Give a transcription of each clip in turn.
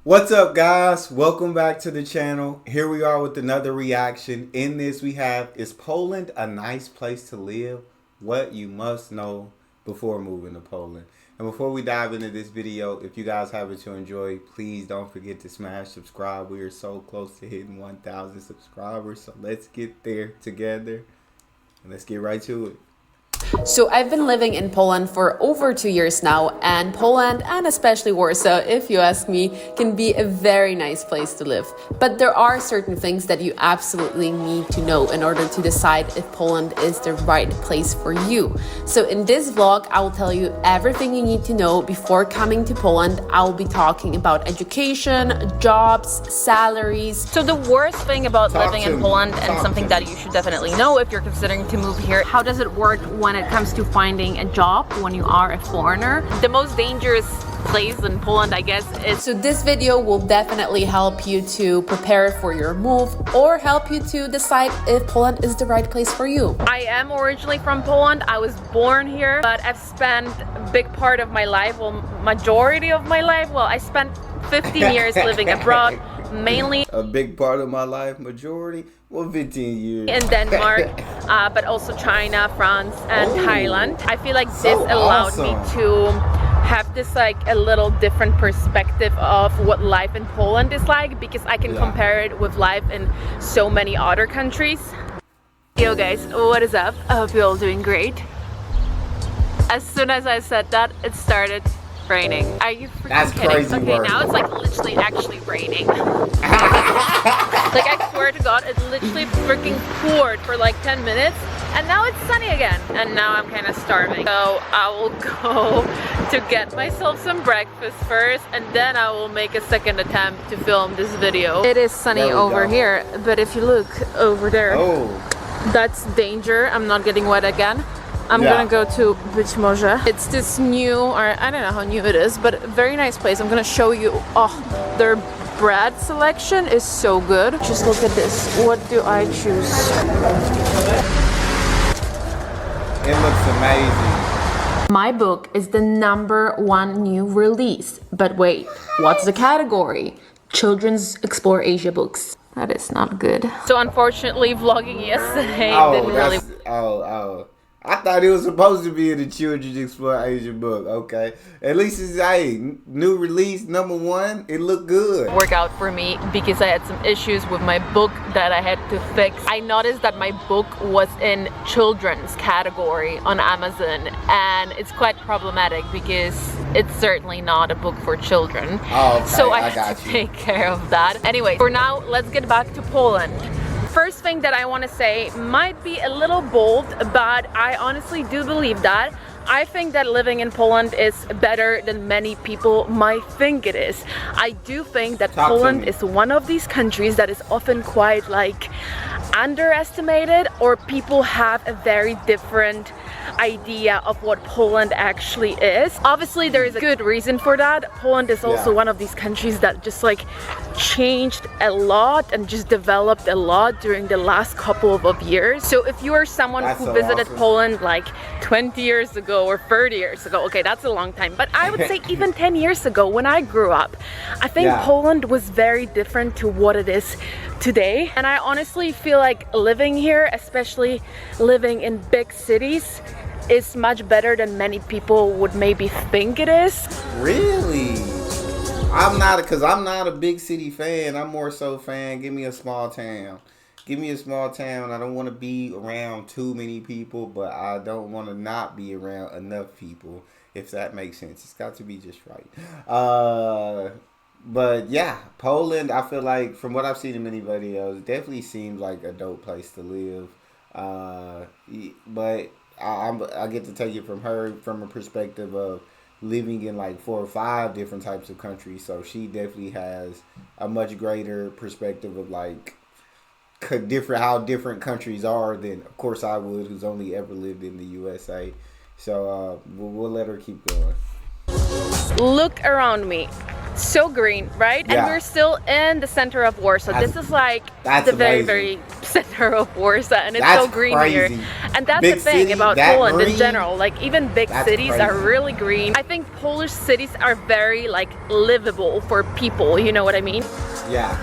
What's up, guys? Welcome back to the channel. Here we are with another reaction. In this we have, is Poland a nice place to live? What you must know before moving to Poland. And before we dive into this video, if you guys have it to enjoy, please don't forget to smash subscribe. We are so close to hitting 1,000 subscribers, so let's get there together and let's get right to it. So I've been living in Poland for over 2 years now, and Poland, and especially Warsaw, if you ask me, can be a very nice place to live. But there are certain things that you absolutely need to know in order to decide if Poland is the right place for you. So in this vlog, I will tell you everything you need to know before coming to Poland. I will be talking about education, jobs, salaries. So the worst thing about living in Poland, and something that you should definitely know if you're considering to move here, how does it work when it comes to finding a job when you are a foreigner? The most dangerous place in Poland, I guess, is... So this video will definitely help you to prepare for your move or help you to decide if Poland is the right place for you. I am originally from Poland. I was born here, but I've spent a big part of my life, well, majority of my life, well, I spent 15 years living abroad, mainly a big part of my life, majority, well, 15 years in Denmark, but also China, France, and Thailand. I feel like this allowed me to have this like a little different perspective of what life in Poland is like, because I can compare it with life in so many other countries. Yo guys, what is up? I hope you're all doing great. As soon as I said that, it started raining. Are you freaking kidding? Crazy okay, word. Now it's like literally actually raining. Like I swear to God, it literally freaking poured for like 10 minutes and now it's sunny again. And now I'm kind of starving. So I will go to get myself some breakfast first and then I will make a second attempt to film this video. It is sunny over here, but if you look over there, that's danger. I'm not getting wet again. I'm gonna go to Być Może. It's this new, or I don't know how new it is, but a very nice place. I'm gonna show you. Oh, their bread selection is so good. Just look at this. What do I choose? It looks amazing. My book is the #1 new release. But wait, what's the category? Children's Explore Asia books. That is not good. So unfortunately, vlogging yesterday didn't really... I thought it was supposed to be in the Children's Explore Asia book. Okay, at least it's new release #1. It looked good. Work out for me because I had some issues with my book that I had to fix. I noticed that my book was in children's category on Amazon, and it's quite problematic because it's certainly not a book for children. Oh, okay. So I had to take care of that. Anyway, for now, let's get back to Poland. First thing that I want to say might be a little bold, but I honestly do believe that. I think that living in Poland is better than many people might think it is. I do think that Poland is one of these countries that is often quite like underestimated, or people have a very different idea of what Poland actually is. Obviously there is a good reason for that. Poland is also one of these countries that just like changed a lot and just developed a lot during the last couple of years. So if you are someone who visited Poland like 20 years ago or 30 years ago, okay, that's a long time, but I would say even 10 years ago when I grew up, I think Poland was very different to what it is today. And I honestly feel like living here, especially living in big cities, is much better than many people would maybe think it is. Really? I'm not a big city fan. I'm more so fan, give me a small town. Give me a small town. I don't want to be around too many people, but I don't want to not be around enough people, if that makes sense. It's got to be just right. But yeah, Poland, I feel like from what I've seen in many videos, definitely seems like a dope place to live. But I get to take it from her from a perspective of living in like 4 or 5 different types of countries. So she definitely has a much greater perspective of like how different countries are than, of course, I would, who's only ever lived in the USA. So we'll let her keep going. Look around me. So green, right? And we're still in the center of Warsaw. This is like the very center of Warsaw, and it's That's so green crazy. here. And that's Big the thing city, about that Poland in green? general. Like even big That's cities are crazy. really green. I think Polish cities are very like livable for people. You know what I mean? Yeah.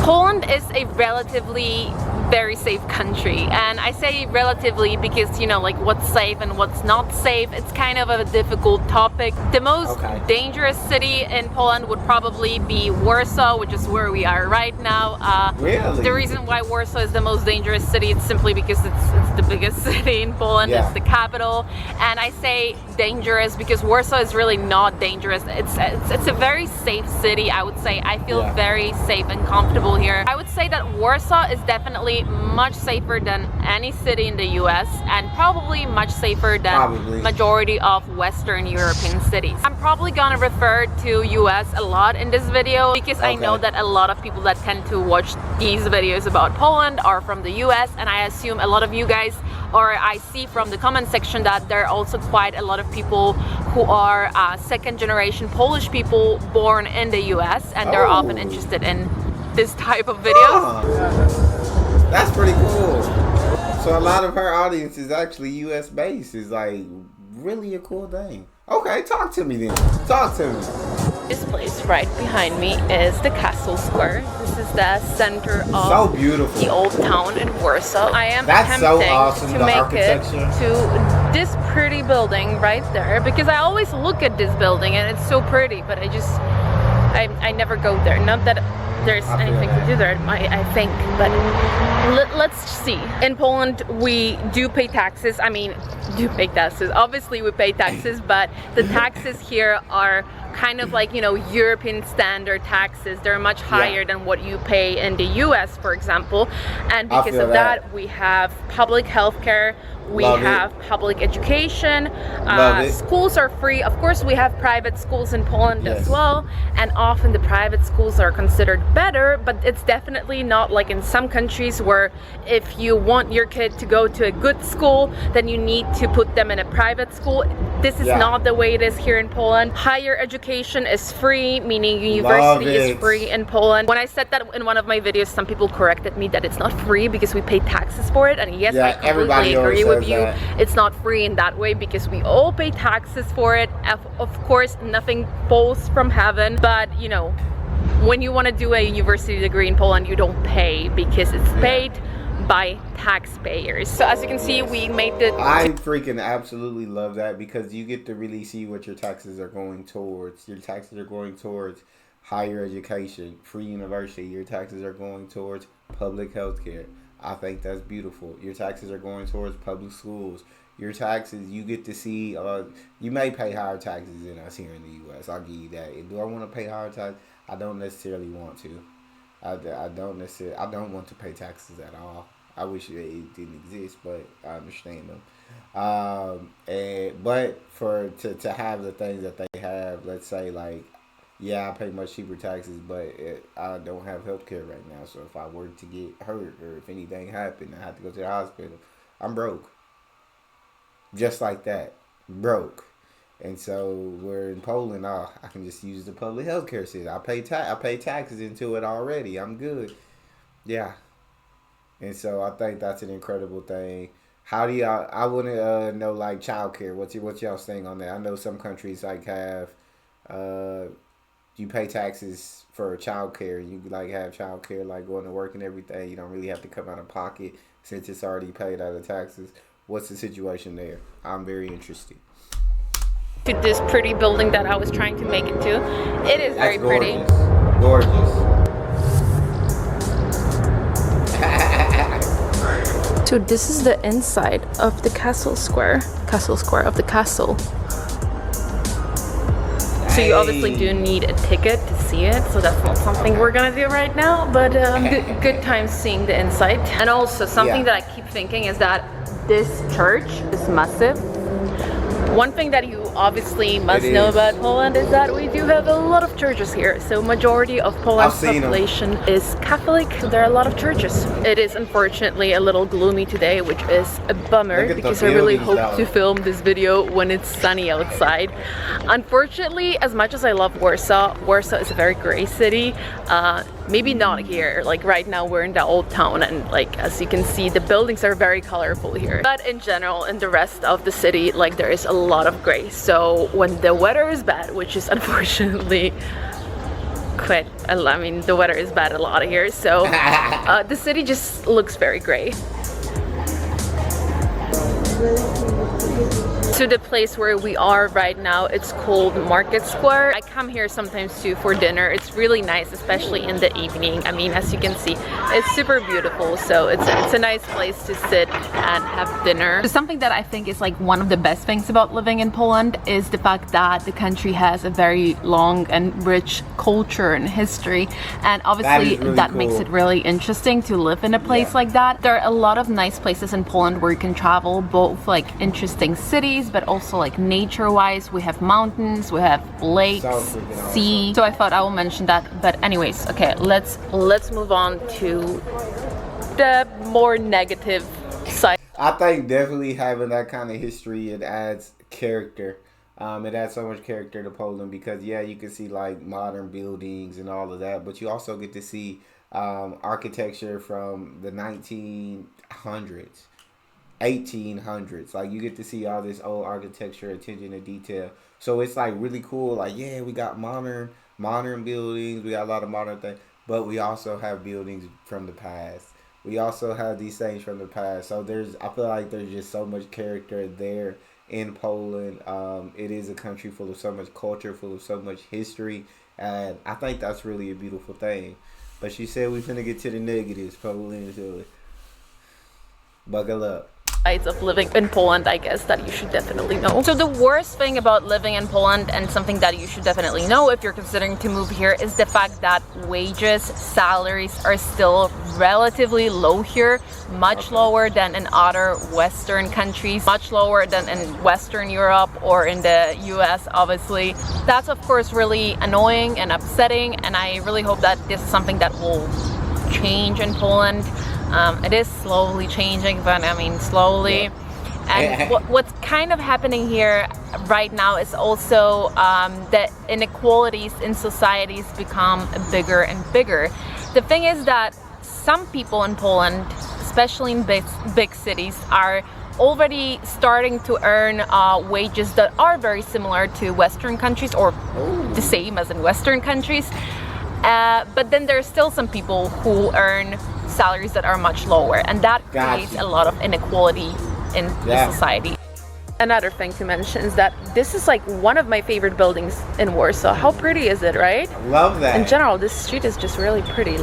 Poland is a relatively very safe country, and I say relatively because, you know, like what's safe and what's not safe, it's kind of a difficult topic. The most dangerous city in Poland would probably be Warsaw, which is where we are right now. Really? The reason why Warsaw is the most dangerous city is simply because it's the biggest city in Poland. Yeah. It's the capital, and I say dangerous because Warsaw is really not dangerous. It's a very safe city, I would say. I feel very safe and comfortable here. I would say that Warsaw is definitely much safer than any city in the US, and probably much safer than majority of Western European cities. I'm probably gonna refer to US a lot in this video because I know that a lot of people that tend to watch these videos about Poland are from the US, and I assume a lot of you guys, or I see from the comment section, that there are also quite a lot of people who are second generation Polish people born in the US, and they're often interested in this type of videos. That's pretty cool. So a lot of her audience is actually US based. Is like really a cool thing. Okay, talk to me then. Talk to me. This place right behind me is the Castle Square. This is the center of so beautiful. The old town in Warsaw. I am That's so attempting awesome, to the make architecture. it to this pretty building right there because I always look at this building and it's so pretty, but I never go there. Not that there's anything to do there, I think, but let's see. In Poland, we do pay taxes. I mean, do pay taxes. Obviously, we pay taxes, but the taxes here are kind of like, you know, European standard taxes. They're much higher than what you pay in the US, for example. And because of that, we have public health care. We have public education. Schools are free. Of course, we have private schools in Poland as well. And often the private schools are considered better, but it's definitely not like in some countries where if you want your kid to go to a good school, then you need to put them in a private school. This is not the way it is here in Poland. Higher education is free, meaning university is free in Poland. When I said that in one of my videos, some people corrected me that it's not free because we pay taxes for it. And yes, I completely agree with you. It's not free in that way because we all pay taxes for it. Of course, nothing falls from heaven, but you know, when you want to do a university degree in Poland, you don't pay because it's paid by taxpayers. So as you can see, we made the... I freaking absolutely love that because you get to really see what your taxes are going towards. Your taxes are going towards higher education, free university. Your taxes are going towards public health care. I think that's beautiful. Your taxes are going towards public schools. Your taxes, you get to see, you may pay higher taxes than us here in the U.S. I'll give you that. Do I want to pay higher taxes? I don't necessarily want to. I don't want to pay taxes at all. I wish it didn't exist, but I understand them. But to have the things that they have, let's say like, yeah, I pay much cheaper taxes, but I don't have health care right now. So if I were to get hurt or if anything happened, I have to go to the hospital, I'm broke. Just like that, broke. And so we're in Poland. I can just use the public health care system. I pay taxes into it already. I'm good. Yeah. And so I think that's an incredible thing. How do y'all? I want to know like childcare. What's y'all's thing on that? I know some countries like have you pay taxes for childcare. You like have childcare like going to work and everything. You don't really have to come out of pocket since it's already paid out of taxes. What's the situation there? I'm very interested. To this pretty building that I was trying to make it to. It is very pretty. Gorgeous. So this is the inside of the castle square of the castle. So you obviously do need a ticket to see it, so that's not something we're gonna do right now, but good time seeing the inside. And also something that I keep thinking is that this church is massive. One thing that you obviously must know about Poland is that we do have a lot of churches here. So majority of Poland's population is Catholic, so there are a lot of churches. It is unfortunately a little gloomy today, which is a bummer because I really hope to film this video when it's sunny outside. Unfortunately, as much as I love Warsaw, Warsaw is a very gray city. Maybe not here, like right now we're in the old town, and like as you can see the buildings are very colorful here, but in general in the rest of the city like there is a lot of gray. So when the weather is bad, which is unfortunately quite, I mean the weather is bad a lot here, so the city just looks very gray. To the place where we are right now, it's called Market Square. I come here sometimes too for dinner. It's really nice, especially in the evening. I mean, as you can see, it's super beautiful, so it's a nice place to sit and have dinner. Something that I think is like one of the best things about living in Poland is the fact that the country has a very long and rich culture and history, and obviously that cool. makes it really interesting to live in a place like that. There are a lot of nice places in Poland where you can travel, both like interesting cities, but also like nature-wise. We have mountains, we have lakes, sea. So I thought I will mention that. But anyways, okay, let's move on to the more negative side. I think definitely having that kind of history, it adds character. It adds so much character to Poland because yeah, you can see like modern buildings and all of that, but you also get to see architecture from the 1900s. 1800s. Like you get to see all this old architecture, attention to detail. So it's like really cool. Like yeah, we got modern buildings. We got a lot of modern things, but we also have buildings from the past. We also have these things from the past. So I feel like there's just so much character there in Poland. It is a country full of so much culture, full of so much history, and I think that's really a beautiful thing. But she said we're finna get to the negatives, Poland. So buckle up. Of living in Poland, I guess, that you should definitely know. So the worst thing about living in Poland, and something that you should definitely know if you're considering to move here, is the fact that wages, salaries are still relatively low here, much lower than in other Western countries, much lower than in Western Europe or in the US, obviously. That's of course really annoying and upsetting, and I really hope that this is something that will change in Poland. It is slowly changing, but I mean slowly. And what's kind of happening here right now is also that inequalities in societies become bigger and bigger. The thing is that some people in Poland, especially in big cities, are already starting to earn wages that are very similar to Western countries, or the same as in Western countries. But then there are still some people who earn salaries that are much lower, and that creates a lot of inequality in the society. Another thing to mention is that this is like one of my favorite buildings in Warsaw. How pretty is it, right? Love that. In general, this street is just really pretty.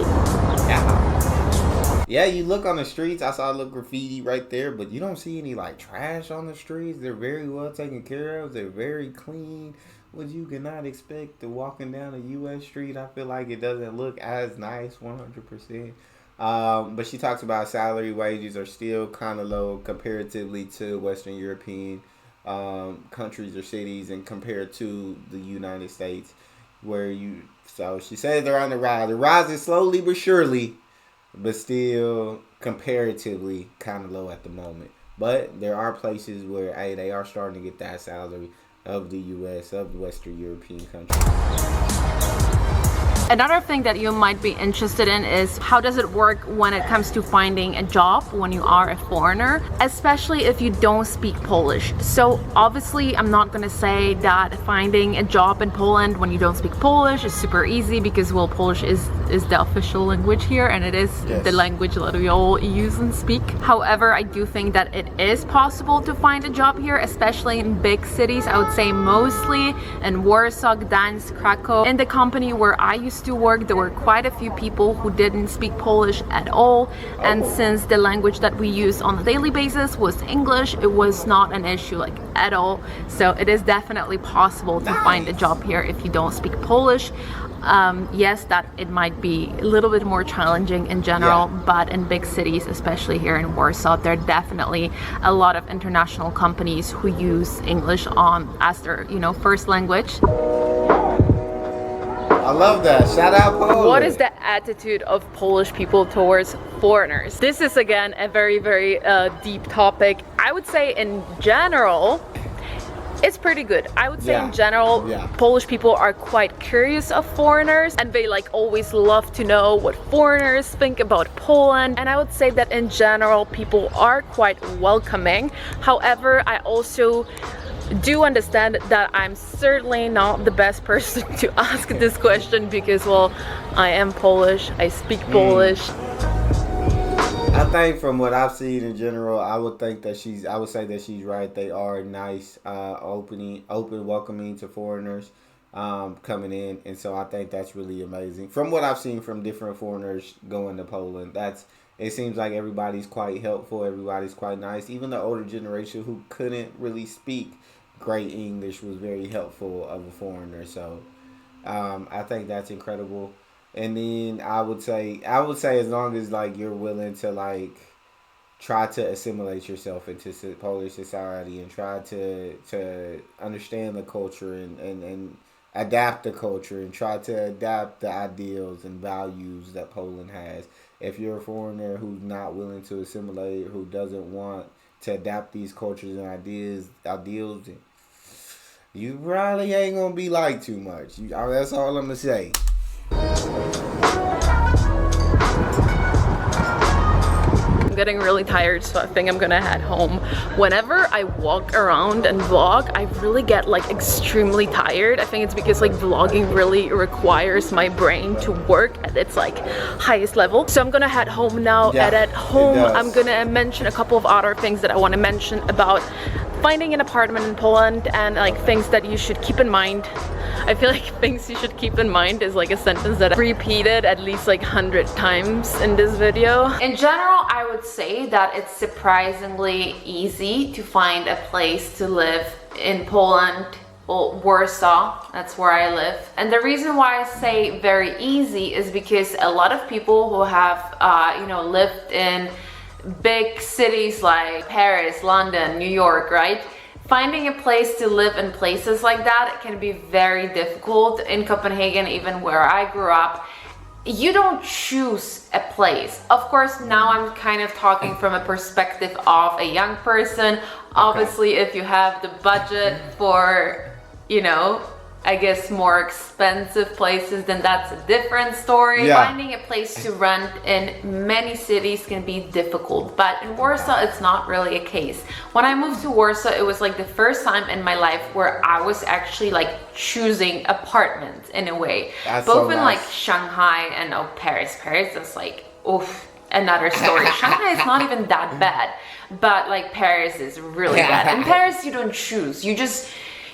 Yeah, you look on the streets, I saw a little graffiti right there, but you don't see any like trash on the streets. They're very well taken care of. They're very clean. What you cannot expect to walking down a U.S. street. I feel like it doesn't look as nice 100%. But she talks about salary wages are still kind of low comparatively to Western European countries or cities, and compared to the United States, so she says they're on the rise. They're rising slowly but surely, but still comparatively kind of low at the moment. But there are places where they are starting to get that salary of the U.S., of the Western European countries. Another thing that you might be interested in is how does it work when it comes to finding a job when you are a foreigner, especially if you don't speak Polish. So obviously I'm not going to say that finding a job in Poland when you don't speak Polish is super easy, because well, Polish is the official language here, and it is the language that we all use and speak. However, I do think that it is possible to find a job here, especially in big cities. I would say mostly in Warsaw, Gdańsk, Krakow. In the company where I used to work, there were quite a few people who didn't speak Polish at all, and since the language that we use on a daily basis was English, it was not an issue like at all. So it is definitely possible to find a job here if you don't speak Polish. Yes, that it might be a little bit more challenging in general, but in big cities, especially here in Warsaw, there are definitely a lot of international companies who use English as their first language. I love that. Shout out Poland. What is the attitude of Polish people towards foreigners? This is again a very, very deep topic. I would say in general, It's pretty good. I would say Yeah. in general, Yeah. Polish people are quite curious of foreigners, and they like always love to know what foreigners think about Poland. And I would say that in general, people are quite welcoming. However, I also do understand that I'm certainly not the best person to ask this question because, well, I am Polish, I speak Polish. I think from what I've seen in general, I would say that she's right. They are nice, open, welcoming to foreigners coming in, and so I think that's really amazing. From what I've seen from different foreigners going to Poland, it seems like everybody's quite helpful. Everybody's quite nice. Even the older generation who couldn't really speak great English was very helpful of a foreigner. So I think that's incredible. And then I would say as long as like you're willing to like try to assimilate yourself into Polish society and try to understand the culture and adapt the culture and try to adapt the ideals and values that Poland has. If you're a foreigner who's not willing to assimilate, who doesn't want to adapt these cultures and ideals, you probably ain't gonna be liked too much. That's all I'm gonna say. I'm getting really tired, so I think I'm gonna head home. Whenever I walk around and vlog, I really get like extremely tired. I think it's because like vlogging really requires my brain to work at its like highest level. So I'm gonna head home now. Yeah, And at home, it does. I'm gonna mention a couple of other things that I want to mention about finding an apartment in Poland and like things that you should keep in mind. I feel like things you should keep in mind is like a sentence that I repeated at least like 100 times in this video. In general, I would say that it's surprisingly easy to find a place to live in Poland. Well, Warsaw, that's where I live. And the reason why I say very easy is because a lot of people who have, lived in big cities like Paris, London, New York, right? Finding a place to live in places like that can be very difficult. In Copenhagen, even where I grew up, you don't choose a place. Of course, now I'm kind of talking from a perspective of a young person. Obviously, if you have the budget for, I guess more expensive places, then that's a different story. Yeah. Finding a place to rent in many cities can be difficult, but in Warsaw it's not really a case. When I moved to Warsaw, it was like the first time in my life where I was actually like choosing apartments in a way. That's Both so in nice. like Shanghai and Paris. Paris is like, oof, another story. Shanghai is not even that bad, but like Paris is really bad. In Paris you don't choose,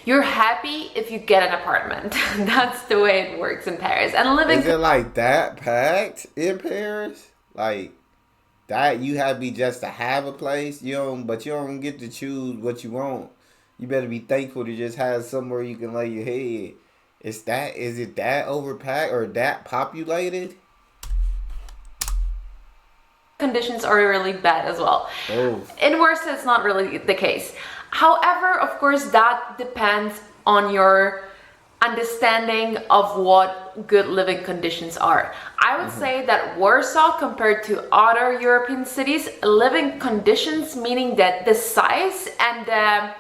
you're happy if you get an apartment. That's the way it works in Paris. And living... Is it like that packed in Paris? Like that you happy just to have a place? But you don't get to choose what you want. You better be thankful to just have somewhere you can lay your head. Is it that overpacked or that populated? Conditions are really bad as well. Oh. In Warsaw, it's not really the case. However, of course, that depends on your understanding of what good living conditions are. I would say that Warsaw, compared to other European cities, living conditions, meaning that the size and the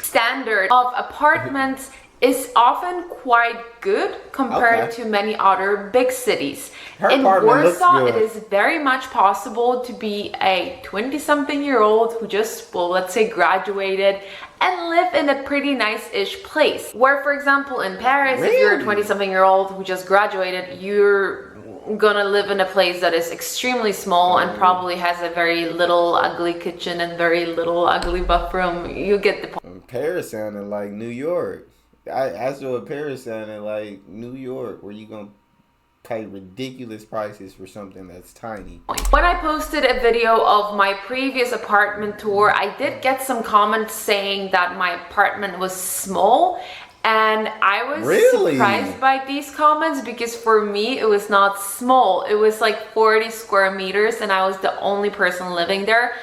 standard of apartments is often quite good compared to many other big cities. Her In apartment looks Warsaw, it good. is very much possible to be a 20-something-year-old who just, well, let's say graduated and live in a pretty nice-ish place. Where, for example, in Paris, if you're a 20-something-year-old who just graduated, you're gonna live in a place that is extremely small and probably has a very little ugly kitchen and very little ugly bathroom. You get the point. Paris sounded like New York. I saw Paris sounded like New York, where you gonna pay ridiculous prices for something that's tiny. When I posted a video of my previous apartment tour, I did get some comments saying that my apartment was small, and I was Really? surprised by these comments because for me it was not small. It was like 40 square meters and I was the only person living there.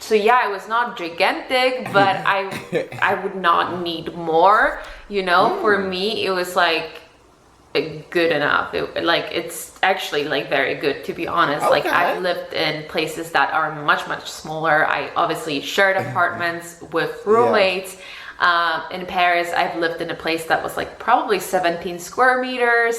So yeah, it was not gigantic, but I would not need more, For me it was like good enough. It's actually like very good, to be honest. Okay. Like I've lived in places that are much smaller. I obviously shared apartments with roommates. In Paris, I've lived in a place that was like probably 17 square meters.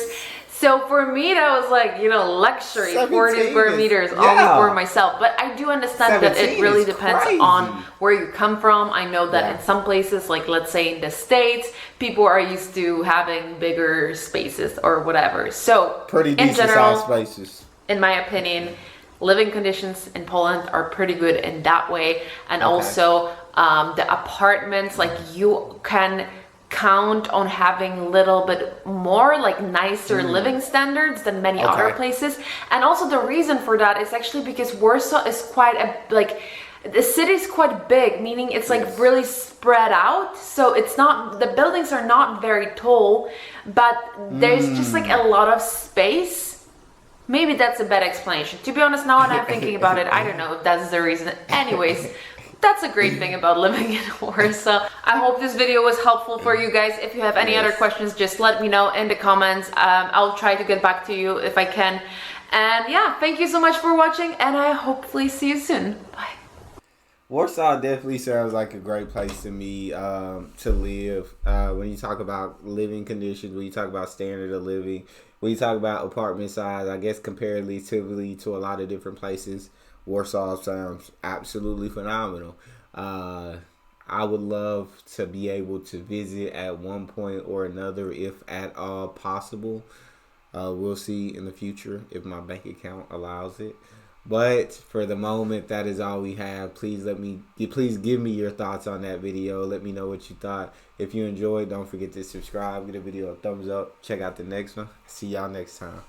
So for me, that was like, you know, luxury, 40 square meters only for myself. But I do understand that it really depends on where you come from. I know that in some places, like let's say in the States, people are used to having bigger spaces or whatever. So pretty decent sized spaces. In my opinion, living conditions in Poland are pretty good in that way. And also the apartments, like you can count on having a little bit more like nicer living standards than many other places. And also the reason for that is actually because Warsaw is quite the city is quite big, meaning it's like really spread out. So it's not, the buildings are not very tall, but there's just like a lot of space. Maybe that's a bad explanation. To be honest, now that I'm thinking about it, I don't know if that's the reason. Anyways, that's a great thing about living in Warsaw. I hope this video was helpful for you guys. If you have any other questions, just let me know in the comments. I'll try to get back to you if I can. And yeah, thank you so much for watching, and I hopefully see you soon. Bye. Warsaw definitely sounds like a great place to me to live. When you talk about living conditions, when you talk about standard of living, when you talk about apartment size, I guess comparatively to a lot of different places, Warsaw sounds absolutely phenomenal. I would love to be able to visit at one point or another, if at all possible. We'll see in the future if my bank account allows it. But for the moment, that is all we have. Please give me your thoughts on that video. Let me know what you thought. If you enjoyed, don't forget to subscribe. Give the video a thumbs up. Check out the next one. See y'all next time.